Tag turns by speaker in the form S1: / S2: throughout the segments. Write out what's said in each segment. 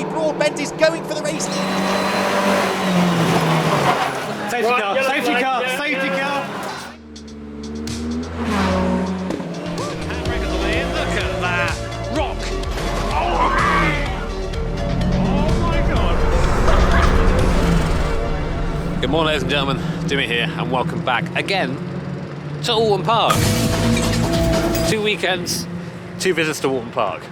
S1: Lee Broadbent is going for the race lead.
S2: Safety car, safety car, safety car. Handbrake on the way in, look at that. Rock. Oh my God. Good morning, ladies and gentlemen. Jimmy here, and welcome back again to Alton Park. 2 weekends, 2 visits to Alton Park.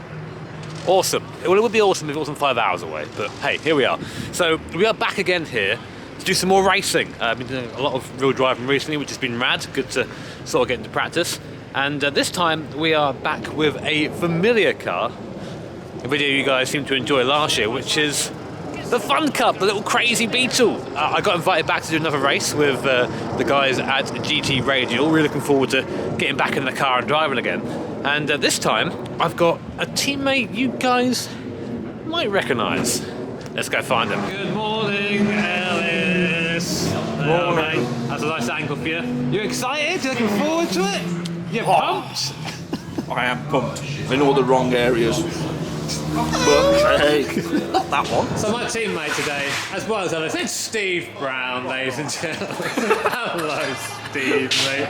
S2: Awesome. Well, it would be awesome if it wasn't 5 hours away, but hey, here we are. So we are back again here to do some more racing. I've been doing a lot of real driving recently, which has been rad. Good to sort of get into practice. And this time we are back with a familiar car, a video you guys seemed to enjoy last year, which is the Fun Cup, the little crazy Beetle. I got invited back to do another race with the guys at GT Radial. Really looking forward to getting back in the car and driving again. And this time, I've got a teammate you guys might recognise. Let's go find him. Good morning, Ellis. Morning. Mate. That's a nice angle for you. You excited? You looking forward to it? You pumped?
S3: I am pumped. In all the wrong areas. But hey, not that one.
S2: So my teammate today, as well as Ellis, it's Steve Brown, ladies and gentlemen. Hello, Steve, mate.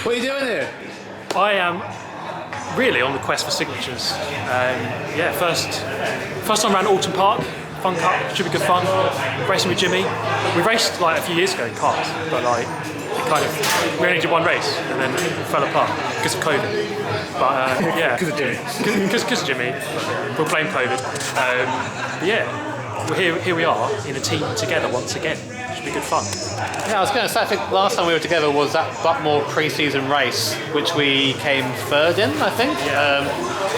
S2: What are you doing here?
S4: I am really on the quest for signatures. Yeah, first time around Alton Park, Fun Cup, should be good fun. Racing with Jimmy. We raced like a few years ago in cars, but like we only did one race and then it fell apart because of COVID. But yeah, because of Jimmy. Because of Jimmy, we'll blame COVID. But yeah, here we are in a team together once again. Should be good fun.
S2: Yeah, I was going to say, I think last time we were together was that Buckmore pre-season race, which we came third in, I think. Yeah.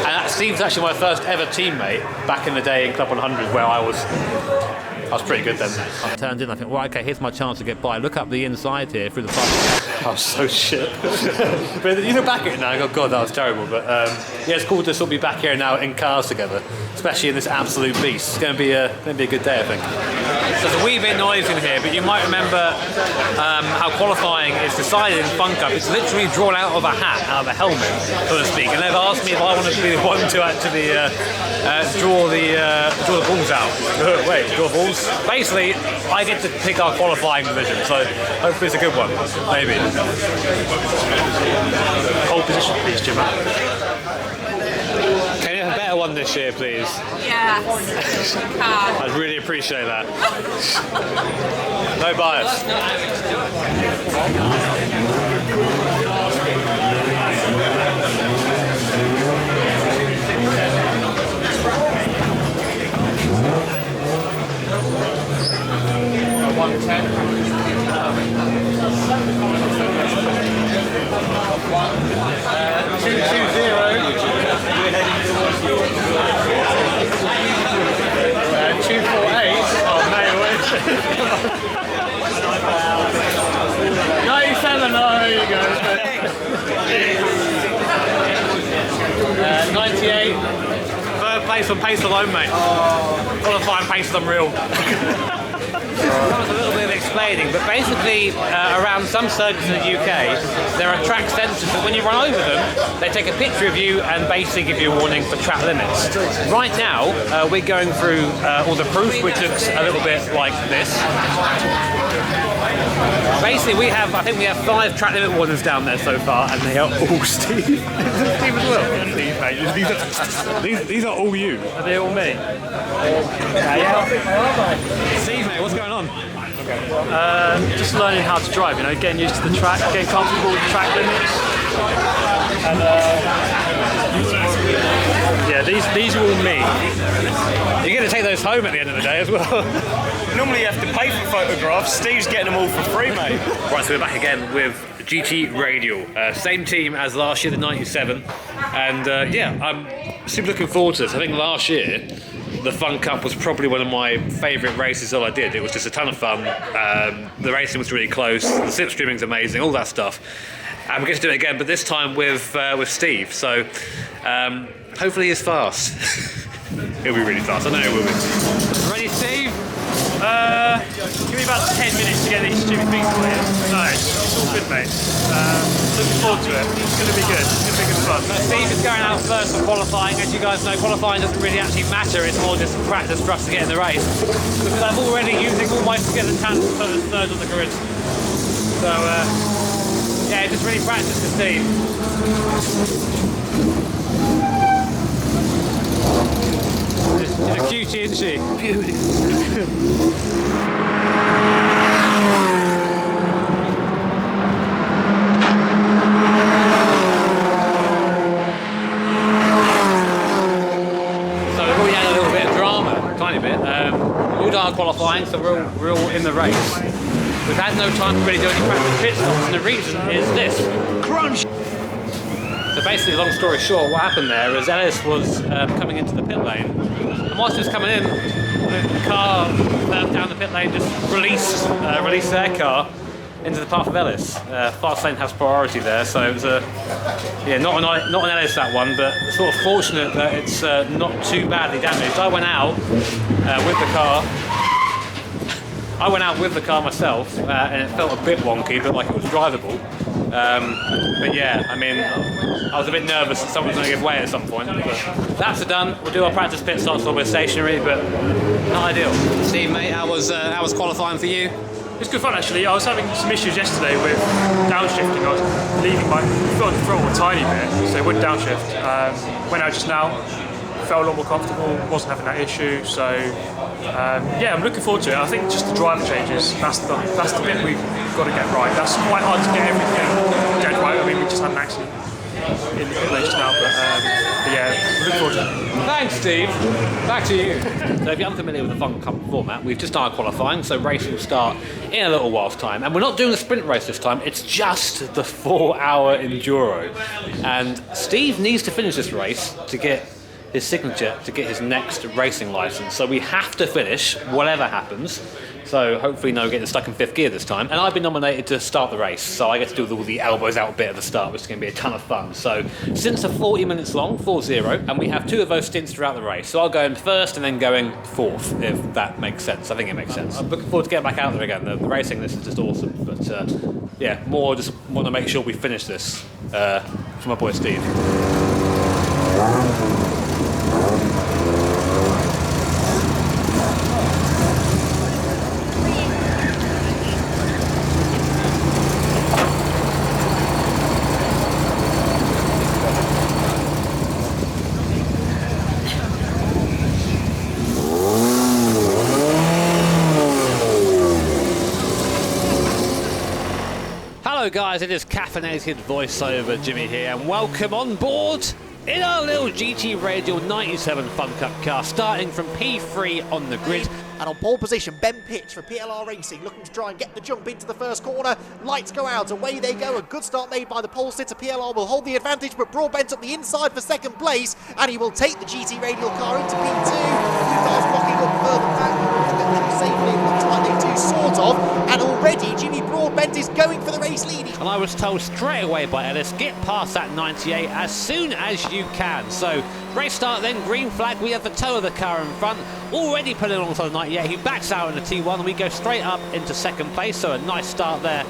S2: And Steve's actually my first ever teammate back in the day in Club 100, where I was pretty good then. I turned in, I think, well, okay, here's my chance to get by. Look up the inside here through the front. I was so shit. But you look back at it now and go, God, that was terrible. But yeah, it's cool to sort of be back here now in cars together, especially in this absolute beast. It's going to be a good day, I think. There's a wee bit noisy in here, but you might remember how qualifying is decided in Fun Cup. It's literally drawn out of a hat, out of a helmet, so to speak. And they've asked me if I wanted to be the one to actually draw the balls out. Wait, draw balls? Basically, I get to pick our qualifying division, so hopefully it's a good one, maybe.
S4: Pole position, please, Jimmy.
S2: Can you have a better one this year, please?
S5: Yes.
S2: I'd really appreciate that. No bias. Third place on pace alone, mate. Qualifying pace is unreal. That was a little bit of explaining, but basically around some circuits in the UK there are track sensors that when you run over them they take a picture of you and basically give you a warning for track limits. Right now we're going through all the proof, which looks a little bit like this. Basically I think we have 5 track limit warnings down there so far, and they are all Steve. Steve as well. Steve, mate. These are all you.
S4: Are they all me?
S2: Steve, mate, what's going on?
S4: Just learning how to drive, getting used to the track, getting comfortable with the track limits. And yeah, these are all me.
S2: You're going to take those home at the end of the day as well.
S6: Normally you have to pay for photographs. Steve's getting them all for free, mate.
S2: Right, so we're back again with GT Radial. Same team as last year, the 97. And yeah, I'm super looking forward to this. I think last year, the Fun Cup was probably one of my favourite races that I did. It was just a ton of fun. The racing was really close. The slipstreaming's amazing, all that stuff. And we're going to do it again, but this time with Steve. So hopefully he's fast. He'll be really fast. I know he will be. Ready, Steve?
S4: Give me about 10 minutes to get these stupid things away. No, it's all good, mate. Looking forward to it. It's going to be good. It's going to be good fun.
S2: So Steve is going out first for qualifying. As you guys know, qualifying doesn't really actually matter. It's more just practice for us to get in the race. Because I'm already using all my together talents to put us third on the grid. So, yeah, just really practice for Steve. She's a cutie, isn't she? Beautiful. All done qualifying, so we're all in the race. We've had no time to really do any practice pit stops, and the reason is this. Crunch! So basically, long story short, what happened there is Ellis was coming into the pit lane, and whilst he was coming in, the car down the pit lane just released their car into the path of Ellis. Fast lane has priority there, so it was not an Ellis that one, but sort of fortunate that it's not too badly damaged. I went out with the car. I went out with the car myself, and it felt a bit wonky, but like it was drivable. But yeah, I mean, I was a bit nervous that someone was going to give way at some point. But that's done. We'll do our practice pit stops while we're stationary, but not ideal. Steve, mate, how was qualifying for you?
S4: It's good fun actually. I was having some issues yesterday with downshifting. I was leaving my foot on the throttle a tiny bit, so it wouldn't downshift. Went out just now, felt a lot more comfortable, wasn't having that issue. So yeah, I'm looking forward to it. I think just the driver changes, that's the bit we've got to get right. That's quite hard to get everything dead right. I mean, we just had an accident in the pit lane just now, but yeah, looking forward to it.
S2: Thanks, Steve. Back to you. So if you're unfamiliar with the Fun Cup format, we've just done our qualifying, so racing will start in a little while's time. And we're not doing a sprint race this time, it's just the 4-hour enduro. And Steve needs to finish this race to get his signature, to get his next racing license. So we have to finish, whatever happens. So hopefully no getting stuck in 5th gear this time. And I've been nominated to start the race, so I get to do all the elbows out bit at the start, which is going to be a ton of fun. So stints are 40 minutes long, 4-0, and we have 2 of those stints throughout the race. So I'll go in first and then going 4th, if that makes sense. I think it makes sense. I'm looking forward to getting back out there again. The racing, this is just awesome. But yeah, more just want to make sure we finish this for my boy Steve. Hello guys, it is caffeinated voiceover Jimmy here, and welcome on board in our little GT Radial 97 Fun Cup car, starting from P3 on the grid.
S1: And on pole position, Ben Pitch for PLR Racing, looking to try and get the jump into the first corner. Lights go out, away they go. A good start made by the pole sitter. PLR will hold the advantage, but Broadbent up the inside for second place, and he will take the GT Radial car into P2. Two cars blocking up further back. Safely, it looks like they do, sort of. And already, Jimmy Broadbent is going for the race lead.
S2: And I was told straight away by Ellis, get past that 98 as soon as you can. So, race start then, green flag. We have the toe of the car in front, already pulling alongside the 98. He backs out in the T1, and we go straight up into second place. So, a nice start there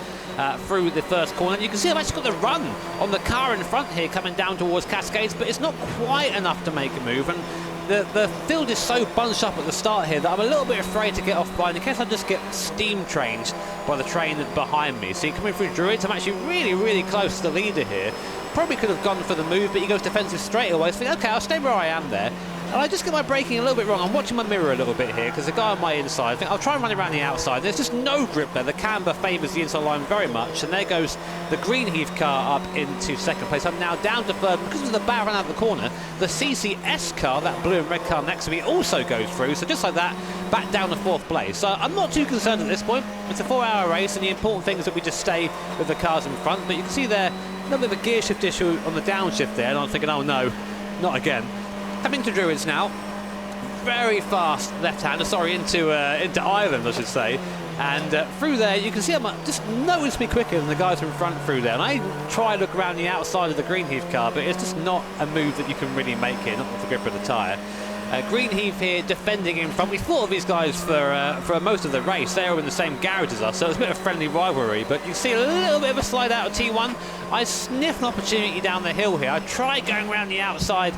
S2: through the first corner. And you can see I've actually got the run on the car in front here, coming down towards Cascades, but it's not quite enough to make a move. And the field is so bunched up at the start here that I'm a little bit afraid to get off behind in case I just get steam trained by the train behind me. See, coming through Druids, I'm actually really, really close to the leader here. Probably could have gone for the move, but he goes defensive straight away. So I think, okay, I'll stay where I am there. And I just get my braking a little bit wrong. I'm watching my mirror a little bit here because the guy on my inside, I think I'll try and run around the outside. There's just no grip there. The camber favours the inside line very much. And there goes the Greenheath car up into second place. I'm now down to third because of the bow run out of the corner. The CCS car, that blue and red car next to me, also goes through. So just like that, back down to fourth place. So I'm not too concerned at this point. It's a 4-hour race, and the important thing is that we just stay with the cars in front. But you can see there, a little bit of a gear shift issue on the downshift there. And I'm thinking, oh no, not again. Coming to Druids now. Very fast left-hander, sorry, into Ireland, I should say. And through there, you can see I'm just noticeably quicker than the guys in front through there. And I try to look around the outside of the Greenheath car, but it's just not a move that you can really make here, not with the grip of the tyre. Greenheath here defending in front. We thought of these guys for most of the race. They were in the same garage as us, so it was a bit of friendly rivalry. But you see a little bit of a slide out of T1. I sniff an opportunity down the hill here. I tried going around the outside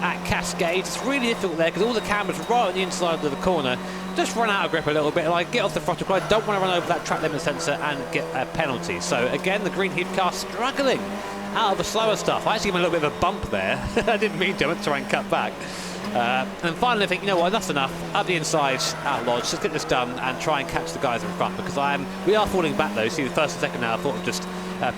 S2: at Cascade. It's really difficult there because all the cameras are right on the inside of the corner. Just run out of grip a little bit and I get off the throttle because I don't want to run over that track limit sensor and get a penalty. So again, the Greenheath car struggling out of the slower stuff. I actually gave him a little bit of a bump there. I didn't mean to. I try and cut back. And finally I think, you know what, enough's enough. Up the inside, out Lodge, just get this done and try and catch the guys in front because we are falling back though. See, the first and second now I thought I've just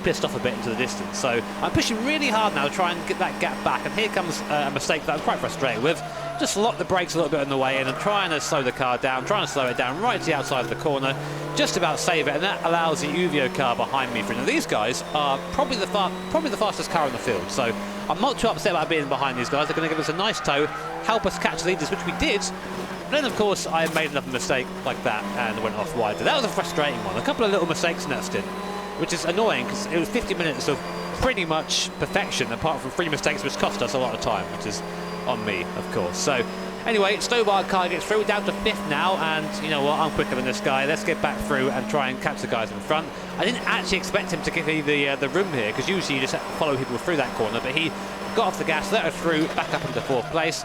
S2: pissed off a bit into the distance. So I'm pushing really hard now to try and get that gap back. And here comes a mistake that I'm quite frustrated with. Just lock the brakes a little bit on the way in and trying to slow the car down, trying to slow it down right to the outside of the corner, just about save it, and that allows the Uvio car behind me through. Now these guys are probably the fastest car in the field, so I'm not too upset about being behind these guys. They're going to give us a nice tow, help us catch the leaders, which we did. But then of course I made another mistake like that and went off wide. That was a frustrating one. A couple of little mistakes in that stint, which is annoying because it was 50 minutes of pretty much perfection, apart from 3 mistakes which cost us a lot of time, which is on me, of course. So anyway, Stobart car gets through, down to 5th now, and you know what, I'm quicker than this guy. Let's get back through and try and catch the guys in front. I didn't actually expect him to give me the room here, because usually you just follow people through that corner, but he got off the gas, let her through, back up into 4th place.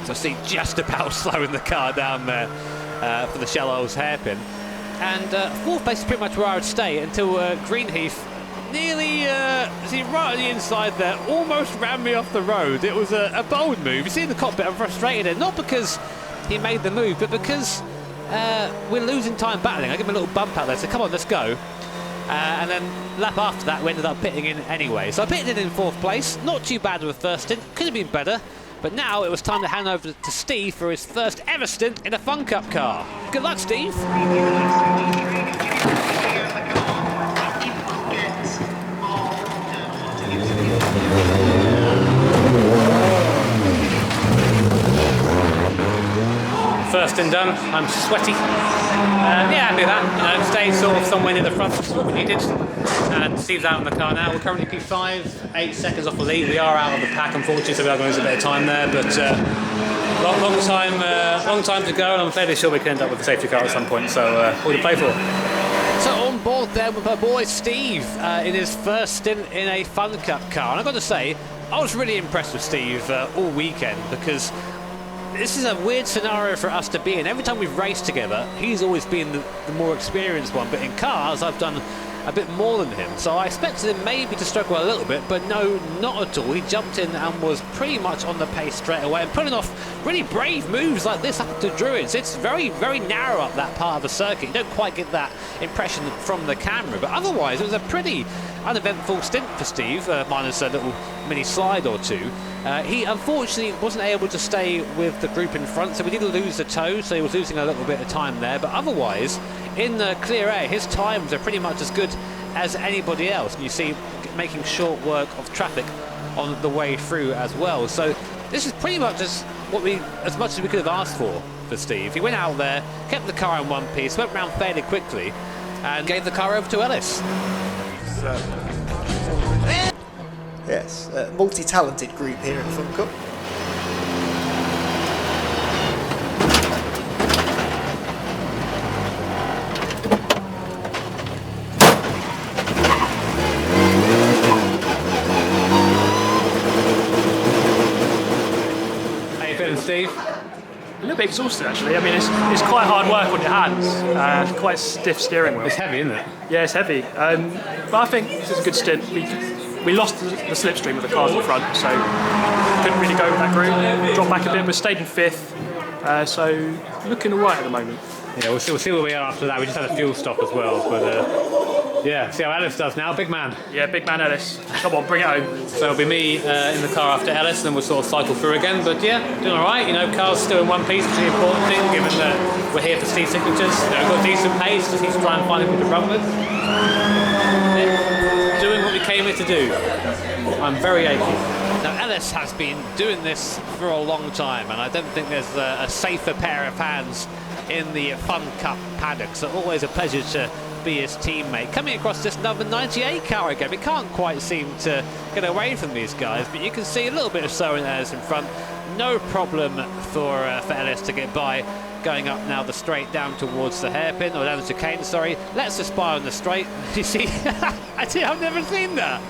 S2: So see, just about slowing the car down there for the Shallows hairpin. And 4th place is pretty much where I would stay until Greenheath nearly, see, right on the inside there, almost ran me off the road. It was a bold move. You see in the cockpit, I'm frustrated, not because he made the move, but because we're losing time battling. I give him a little bump out there, so come on, let's go. And then lap after that, we ended up pitting in anyway. So I pitted in 4th place, not too bad with the first stint, could have been better. But now it was time to hand over to Steve for his first ever stint in a Fun Cup car. Good luck, Steve.
S5: First and done. I'm sweaty. Yeah, happy with that. You know, stayed sort of somewhere near the front, which is what we needed. And Steve's out in the car now. We're currently P5, 8 seconds off the lead. We are out of the pack, unfortunately, so we are going to lose a bit of time there. But long time to go, and I'm fairly sure we can end up with a safety car at some point. So all to play for.
S2: So on board there with my boy Steve in his first stint in a Fun Cup car. And I've got to say, I was really impressed with Steve all weekend because this is a weird scenario for us to be in. Every time we've raced together, he's always been the more experienced one. But in cars, I've done a bit more than him. So I expected him maybe to struggle a little bit, but no, not at all. He jumped in and was pretty much on the pace straight away and pulling off really brave moves like this up to Druids. It's very, very narrow up that part of the circuit. You don't quite get that impression from the camera, but otherwise it was a pretty uneventful stint for Steve, minus a little mini slide or two. He unfortunately wasn't able to stay with the group in front, so we did lose the tow, so he was losing a little bit of time there, but otherwise in the clear air his times are pretty much as good as anybody else, and you see making short work of traffic on the way through as well. So this is pretty much as much as we could have asked for Steve. He went out there, kept the car in one piece, went round fairly quickly and gave the car over to Ellis.
S1: Yes, multi-talented group here at Fun Cup.
S2: How you feeling, Steve?
S4: A little bit exhausted actually. I mean, it's quite hard work on your hands, quite stiff steering wheel.
S2: It's heavy, isn't it?
S4: Yeah, it's heavy. But I think this is a good stint. We lost the slipstream with the cars in front, so couldn't really go with that group. Dropped back a bit, but stayed in 5th. So looking alright at the moment.
S2: Yeah, we'll see where we are after that. We just had a fuel stop as well, but yeah, see how Ellis does now. Big man.
S4: Yeah, big man Ellis. Come on, bring it home.
S5: So it'll be me in the car after Ellis, and then we'll sort of cycle through again. But yeah, doing all right. You know, car's still in one piece, which is the important thing, given that we're here for Steve's signatures. You know, we've got decent pace, just need to try and find people to run with. Yeah, doing what we came here to do. I'm very achy.
S2: Now Ellis has been doing this for a long time, and I don't think there's a safer pair of hands in the Fun Cup paddock. So always a pleasure to be his teammate. Coming across this number 98 car again, we can't quite seem to get away from these guys, but you can see a little bit of Soren Ellis in front,
S5: no problem for Ellis to get by. Going up now the straight down towards the hairpin, or down the chicane, sorry. Let's just spy on the straight. You see, I've never seen that.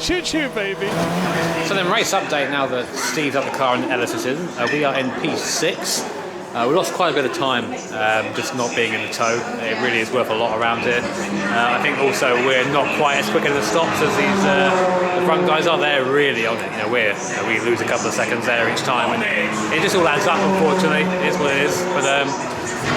S5: Choo-choo, baby. So then race update now that Steve's up the car and Ellis is in. We are in P6. We lost quite a bit of time just not being in the tow. It really is worth a lot around here. I think also we're not quite as quick in the stops as these the front guys are. They're really on it. You know, we lose a couple of seconds there each time, and it just all adds up. Unfortunately, it is what it is. But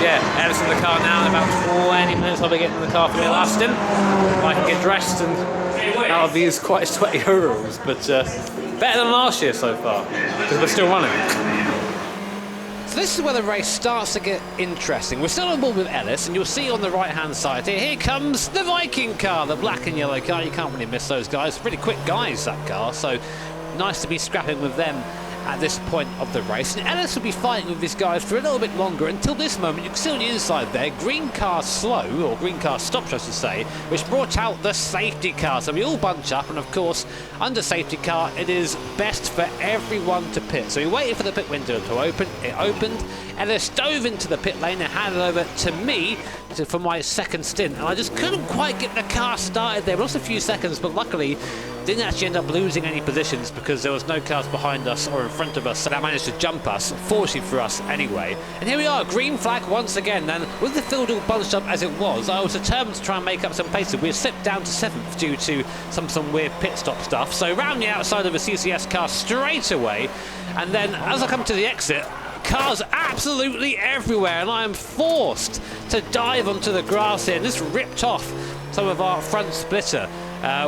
S5: yeah, Ellis in the car now. In about 20 minutes, I'll be getting in the car for the last stint. I can get dressed and out of these quite sweaty hurls, but better than last year so far because we're still running. So this is where the race starts to get interesting. We're still on board with Ellis, and you'll see on the right-hand side here comes the Viking car, the black and yellow car. You can't really miss those guys. Really quick guys, that car, so nice to be scrapping with them at this point of the race. And Ellis will be fighting with these guys for a little bit longer. Until this moment, you can see on the inside there, green car slow, or green car stops I should say, which brought out the safety car. So we all bunch up, and of course, under safety car, it is best for everyone to pit. So we waited for the pit window to open, it opened, Ellis dove into the pit lane and handed over to me for my second stint. And I just couldn't quite get the car started there. We lost a few seconds, but luckily, didn't actually end up losing any positions because there was no cars behind us or in front of us, so that managed to jump us, fortunately for us anyway. And here we are, green flag once again, and with the field all bunched up as it was, I was determined to try and make up some pace. We had slipped down to 7th due to some weird pit stop stuff, so round the outside of a CCS car straight away, and then as I come to the exit, cars absolutely everywhere, and I am forced to dive onto the grass here, and this ripped off some of our front splitter,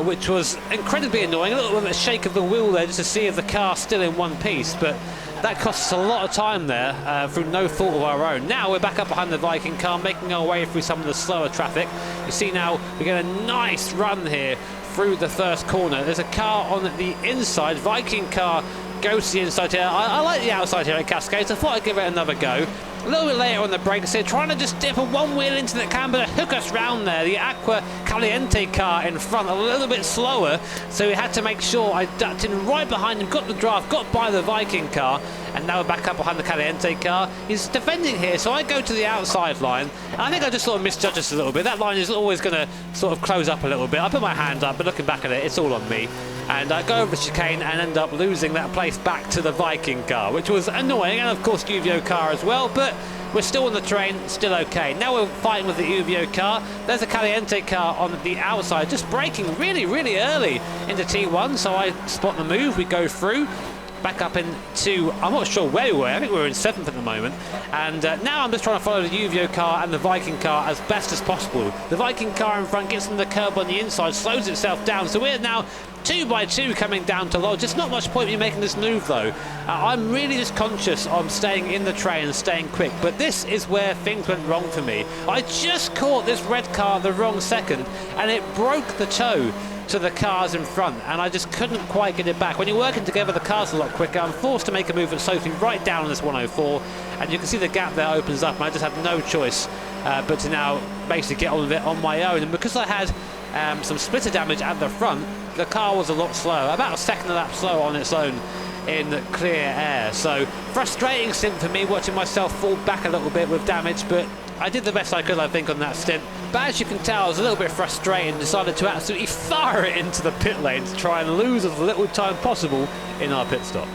S5: which was incredibly annoying. A little bit of a shake of the wheel there just to see if the car's still in one piece, but that cost us a lot of time there through no fault of our own. Now we're back up behind the Viking car, making our way through some of the slower traffic. You see now we get a nice run here through the first corner. There's a car on the inside, Viking car goes to the inside here. I like the outside here at Cascades. I thought I'd give it another go. A little bit later on the brakes here, trying to just dip a one wheel into the camber to hook us round there. The Aqua Caliente car in front, a little bit slower, so we had to make sure I ducked in right behind him, got the draft, got by the Viking car, and now we're back up behind the Caliente car. He's defending here, so I go to the outside line, and I think I just sort of misjudged us a little bit. That line is always going to sort of close up a little bit. I put my hand up, but looking back at it, it's all on me. And I go over the chicane and end up losing that place back to the Viking car, which was annoying, and of course Uvio car as well, but we're still on the train, still okay. Now we're fighting with the Uvio car. There's a Caliente car on the outside, just braking really, really early into T1, so I spot the move, we go through. Back up into, I'm not sure where we were, I think we were in 7th at the moment, and now I'm just trying to follow the Uvio car and the Viking car as best as possible. The Viking car in front gets on the curb on the inside, slows itself down, so we're now 2 by 2 coming down to Lodge. It's not much point in making this move though. I'm really just conscious of staying in the train and staying quick, but this is where things went wrong for me. I just caught this red car the wrong second, and it broke the toe to the cars in front, and I just couldn't quite get it back. When you're working together, the car's a lot quicker. I'm forced to make a move at Sophie right down on this 104, and you can see the gap there opens up, and I just had no choice but to now basically get on with it on my own. And because I had some splitter damage at the front, the car was a lot slower, about a second a lap slower on its own in clear air. So frustrating stint for me, watching myself fall back a little bit with damage, but I did the best I could, I think, on that stint. But as you can tell, I was a little bit frustrated and decided to absolutely fire it into the pit lane to try and lose as little time possible in our pit stop.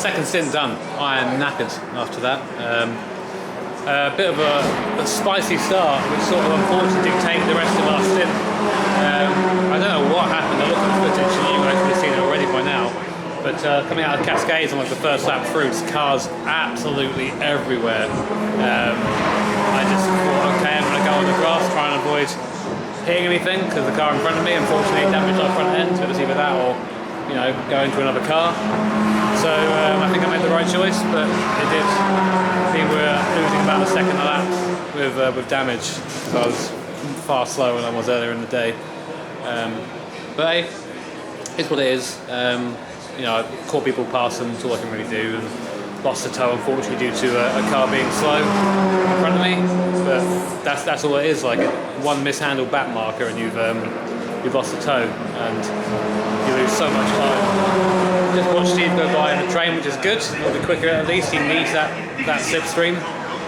S5: Second stint done. I am knackered after that. A bit of a spicy start, which sort of unfortunately dictated the rest of our stint. I don't know what happened. I looked at the footage, and you guys would have seen it already by now. But coming out of Cascades on like the first lap through, cars absolutely everywhere. I just thought, okay, I'm going to go on the grass, try and avoid hitting anything, because the car in front of me unfortunately damaged our front end, so it was either that or go into another car. So I think I made the right choice, but it did. I think we were losing about a second a lap with damage, because I was far slower than I was earlier in the day. But hey, it's what it is. I caught people past them, that's all I can really do, and lost the toe unfortunately due to a car being slow in front of me. But that's all it is. Like one mishandled back marker, and you've lost the toe, and you lose so much time. Just watch Steve go by in the train, which is good. It'll be quicker at least. He needs that slipstream.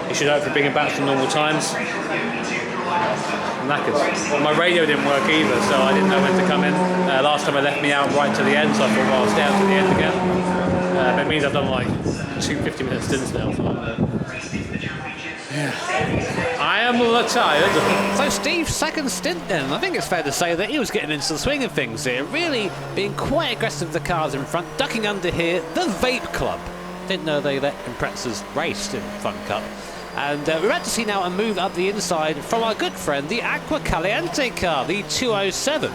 S5: He should hopefully bring it back to normal times. I'm knackered. Well, my radio didn't work either, so I didn't know when to come in. Last time I left me out right to the end, so I thought, well, I'll stay out to the end again. But it means I've done like 2 50-minute stints now. I am tired.
S2: So Steve's second stint then, I think it's fair to say that he was getting into the swing of things here, really being quite aggressive with the cars in front, ducking under here, the Vape Club. Didn't know they let compressors race in Fun Cup. And we're about to see now a move up the inside from our good friend, the Aqua Caliente car, the 207.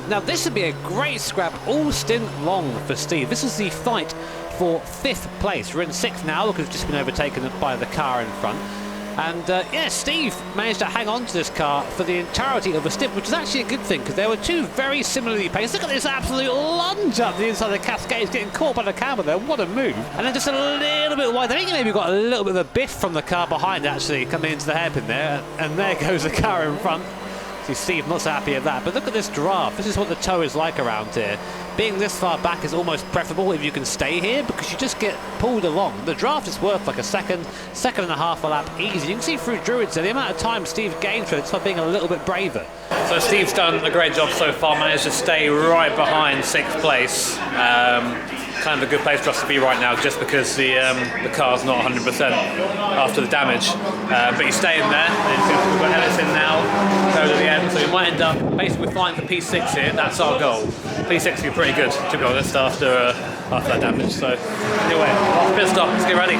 S2: Now this would be a great scrap all stint long for Steve. This is the fight for 5th place. We're in 6th now because we've just been overtaken by the car in front. And Steve managed to hang on to this car for the entirety of the stint, which is actually a good thing because there were two very similarly paced. Look at this absolute lunge up the inside of the Cascades, getting caught by the camera there. What a move. And then just a little bit wide. I think he maybe got a little bit of a biff from the car behind actually coming into the hairpin there. And there goes the car in front. See, Steve not so happy at that. But look at this draft. This is what the toe is like around here. Being this far back is almost preferable if you can stay here because you just get pulled along. The draft is worth like a second and a half a lap easy. You can see through Druids there the amount of time Steve gained for it by being a little bit braver.
S5: So Steve's done a great job so far, managed to stay right behind 6th place. Kind of a good place for us to be right now just because the car's not 100% after the damage. But he's staying there, and we've got Ellis in now, go to the end, so we might end up basically flying for P6 here. That's our goal. P6 would be pretty good, to be honest, after that damage. So anyway, off pit stop, let's get ready.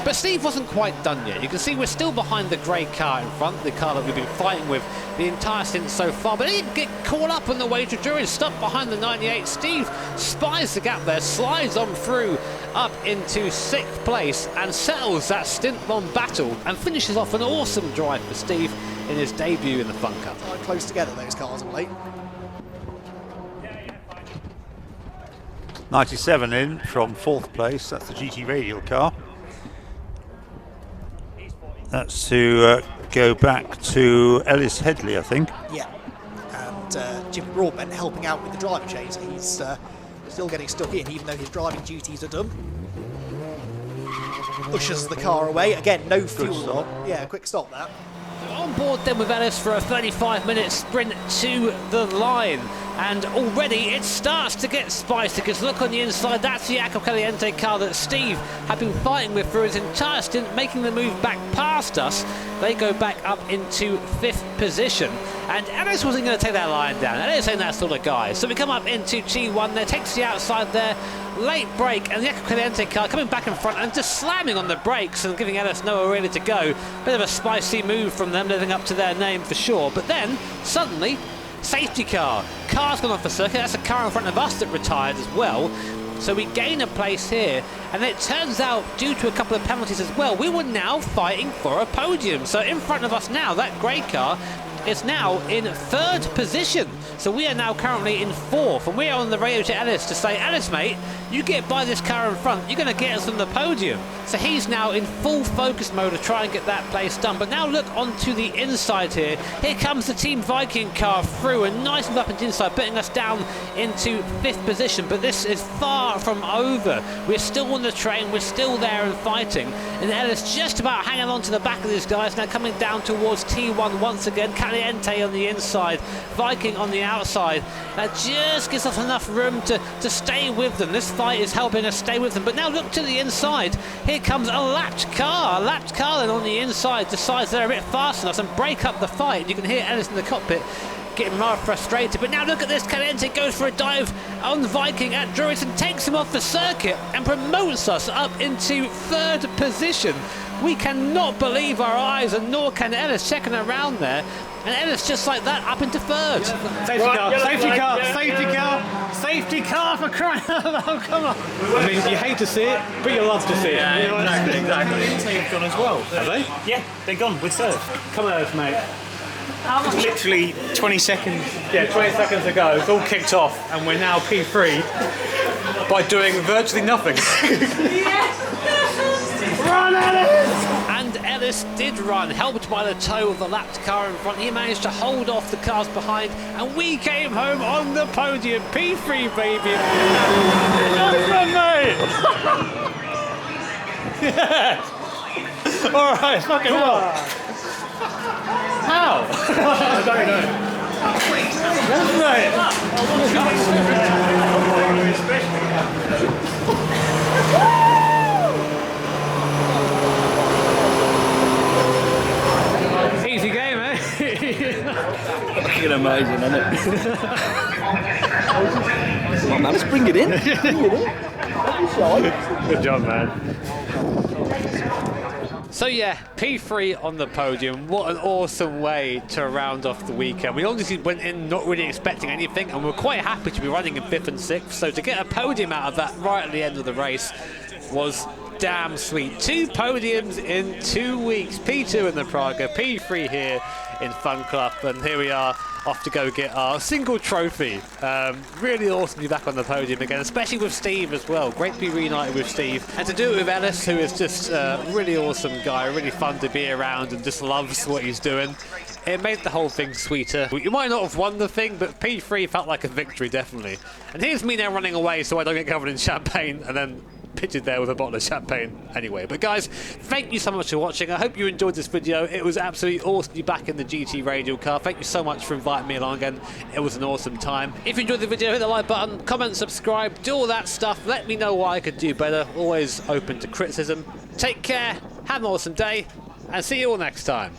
S2: But Steve wasn't quite done yet. You can see we're still behind the grey car in front, the car that we've been fighting with the entire stint so far. But he didn't get caught up on the way to Druid, stuck behind the 98. Steve spies the gap there, slides on through up into 6th place and settles that stint-long battle and finishes off an awesome drive for Steve in his debut in the Fun Cup.
S1: Quite close together, those cars of late.
S7: 97 in from 4th place. That's the GT Radial car. That's to go back to Ellis Headley, I think.
S1: Yeah, and Jimmy Broadbent helping out with the driver change. He's still getting stuck in, even though his driving duties are done. Pushes the car away. Again, no fuel.
S7: Stop.
S1: Yeah, quick stop that.
S2: On board then with Ellis for a 35-minute sprint to the line. And already it starts to get spicy because look on the inside, that's the Aqua Caliente car that Steve had been fighting with for his entire stint, making the move back past us. They go back up into 5th position. And Ellis wasn't going to take that line down. Ellis ain't that sort of guy. So we come up into G1 there, takes the outside there, late break, and the Aqua Caliente car coming back in front and just slamming on the brakes and giving Ellis nowhere really to go. Bit of a spicy move from them, living up to their name for sure. But then, suddenly, safety car. Car's gone off the circuit. That's a car in front of us that retired as well. So we gain a place here. And it turns out, due to a couple of penalties as well, we were now fighting for a podium. So in front of us now, that grey car is now in 3rd position. So we are now currently in 4th. And we are on the radio to Ellis to say, Ellis, mate, you get by this car in front, you're going to get us on the podium. So he's now in full focus mode to try and get that place done. But now look onto the inside here. Here comes the Team Viking car through and nice move up into the inside, putting us down into 5th position. But this is far from over. We're still on the train, we're still there and fighting. And Ellis just about hanging on to the back of these guys, now coming down towards T1 once again. Caliente on the inside, Viking on the outside. That just gives us enough room to stay with them. This fight is helping us stay with them. But now look to the inside. Here comes a lapped car. A lapped car then on the inside decides they're a bit fast enough and break up the fight. You can hear Ellis in the cockpit getting rather frustrated. But now look at this. Caliente goes for a dive on Viking at Druids and takes him off the circuit and promotes us up into 3rd position.
S5: We cannot believe our eyes, and nor can Ellis checking around there. And Ellis just like that up into third.
S4: Safety car, safety car, safety car, safety car for crying out loud, come on. I mean, you hate to see it, but you love to see it.
S6: Yeah, exactly.
S4: They've gone as well.
S5: Have they?
S6: Yeah, they're gone with third.
S4: Come on, Ellis, mate.
S6: Literally 20 seconds.
S4: Yeah, 20 seconds ago, it's all kicked off, and we're now P3 by doing virtually nothing. Run, Ellis!
S5: And Ellis did run, helped by the toe of the lapped car in front. He managed to hold off the cars behind, and we came home on the podium. P3, baby. Nice run, mate.
S4: Yeah. All right, fucking hell. How? I don't know.
S5: Easy game, eh?
S3: Fucking amazing, isn't it? Come on, man, let's bring it in.
S4: Good job, man.
S5: So yeah, P3 on the podium. What an awesome way to round off the weekend. We obviously went in not really expecting anything, and we're quite happy to be running in 5th and 6th. So to get a podium out of that right at the end of the race was damn sweet. 2 podiums in 2 weeks. P2 in the Praga, P3 here in Fun Club, and here we are off to go get our single trophy. Really awesome to be back on the podium again, especially with Steve as well. Great to be reunited with Steve, and to do it with Ellis, who is just a really awesome guy, really fun to be around and just loves what he's doing. It made the whole thing sweeter. You might not have won the thing, but P3 felt like a victory, definitely. And here's me now running away so I don't get covered in champagne, and then pictured there with a bottle of champagne anyway. But guys, thank you so much for watching. I hope you enjoyed this video. It was absolutely awesome to be back in the GT radial car. Thank you so much for inviting me along again. It was an awesome time. If you enjoyed the video, hit the like button, comment, subscribe, do all that stuff. Let me know what I could do better. Always open to criticism. Take care, have an awesome day, and see you all next time.